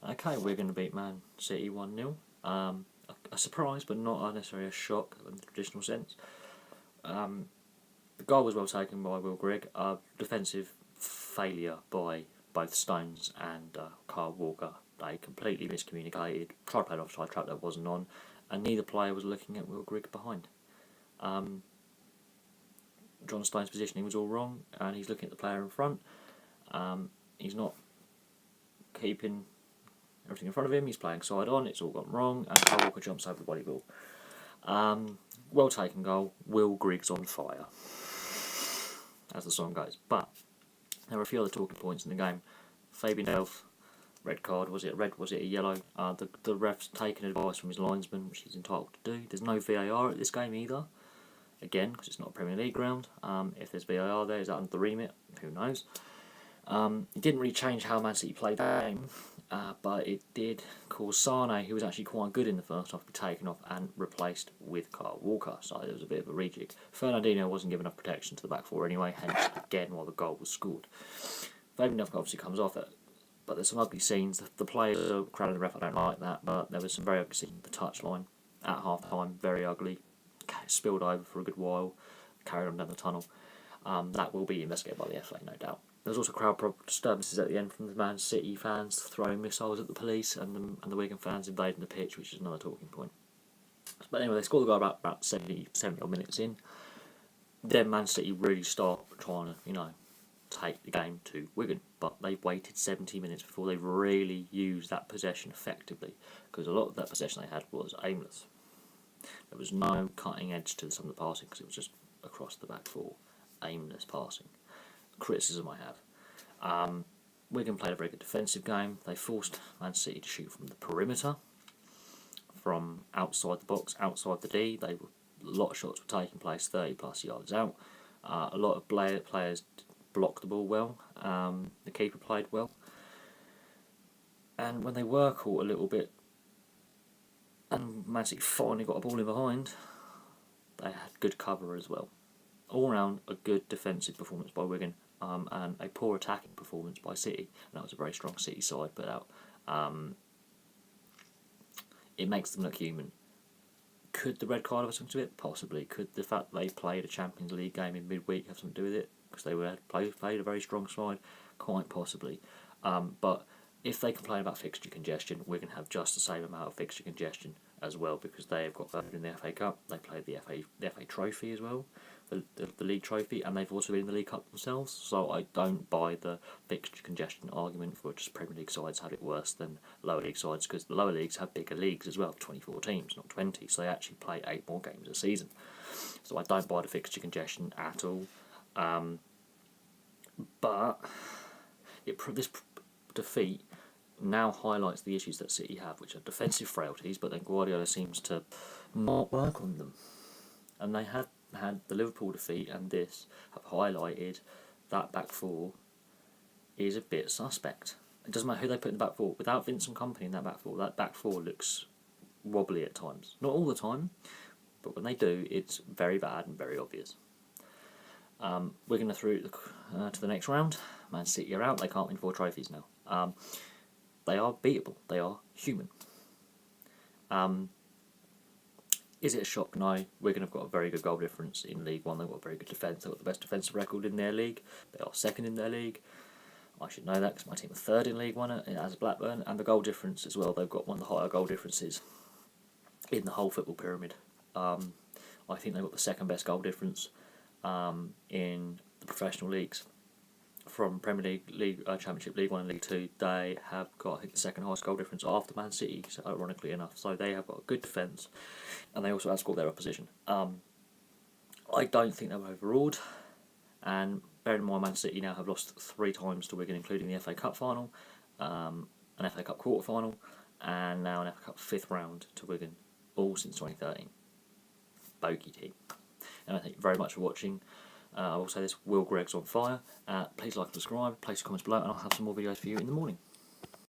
Okay, we're going to beat Man City 1-0. A surprise, but not necessarily a shock in the traditional sense. The goal was well taken by Will Griggs. Defensive failure by both Stones and Kyle Walker. They completely miscommunicated, tried to play an offside trap that wasn't on, and neither player was looking at Will Griggs behind. John Stones' positioning was all wrong, and he's looking at the player in front. He's not keeping everything in front of him. He's playing side on. It's all gone wrong, and Kyle Walker jumps over the volleyball. Well taken goal. Will Griggs on fire, as the song goes. But there were a few other talking points in the game. Fabian Delph, red card. Was it a red? Was it a yellow? The ref's taken advice from his linesman, which he's entitled to do. There's no VAR at this game either. Again, because it's not a Premier League ground. If there's VAR there, is that under the remit? Who knows? It didn't really change how Man City played the game, but it did cause Sane, who was actually quite good in the first half, to be taken off and replaced with Kyle Walker. So there was a bit of a rejig. Fernandinho wasn't given enough protection to the back four anyway, hence again why the goal was scored. Fabian Delph obviously comes off it, but there's some ugly scenes. The players are crowding the ref. I don't like that, but there was some very ugly scenes. The touchline at half time, very ugly. Spilled over for a good while, carried on down the tunnel. That will be investigated by the FA, no doubt. There was also crowd disturbances at the end from the Man City fans throwing missiles at the police, and the Wigan fans invading the pitch, which is another talking point. But anyway, they scored the goal about 70 odd minutes in. Then Man City really start trying to, take the game to Wigan, but they waited 70 minutes before they really used that possession effectively, because a lot of that possession they had was aimless. There was no cutting edge to some of the passing, because it was just across the back four, aimless passing. Criticism I have. Wigan played a very good defensive game. They forced Man City to shoot from the perimeter, from outside the box, outside the D. A lot of shots were taking place 30 plus yards out. A lot of players blocked the ball well. The keeper played well. And when they were caught a little bit, and Man City finally got a ball in behind, they had good cover as well. All round, a good defensive performance by Wigan, and a poor attacking performance by City. And that was a very strong City side put out. It makes them look human. Could the red card have something to do with it? Possibly. Could the fact they played a Champions League game in midweek have something to do with it? Because they played a very strong side? Quite possibly. But if they complain about fixture congestion, Wigan have just the same amount of fixture congestion as well, because they have got third in the FA Cup. They played the FA Trophy as well, the league trophy, and they've also been in the League Cup themselves. So I don't buy the fixture congestion argument for just Premier League sides have it worse than lower league sides, because the lower leagues have bigger leagues as well, 24 teams, not 20. So they actually play 8 more games a season. So I don't buy the fixture congestion at all. But this defeat now highlights the issues that City have, which are defensive frailties, but then Guardiola seems to not work on them. And they had the Liverpool defeat and this have highlighted that back four is a bit suspect. It doesn't matter who they put in the back four. Without Vincent Kompany in that back four looks wobbly at times. Not all the time, but when they do, it's very bad and very obvious. We're going to through to the next round. Man City are out. They can't win 4 trophies now. They are beatable. They are human. Is it a shock? No. Wigan have got a very good goal difference in League One. They've got a very good defence. They've got the best defensive record in their league. They are second in their league. I should know that because my team are third in League One as Blackburn. And the goal difference as well. They've got one of the higher goal differences in the whole football pyramid. I think they've got the second best goal difference in the professional leagues. From Premier League, Championship, League 1 and League 2, they have got, I think, the second highest goal difference after Man City, ironically enough. So they have got a good defence, and they also outscored their opposition. I don't think they were overawed, and bear in mind Man City now have lost 3 times to Wigan, including the FA Cup final, an FA Cup quarter final, and now an FA Cup 5th round to Wigan, all since 2013. Bogey team. And I thank you very much for watching. I will say this, Will Griggs on fire. Please like and subscribe, place your comments below, and I'll have some more videos for you in the morning.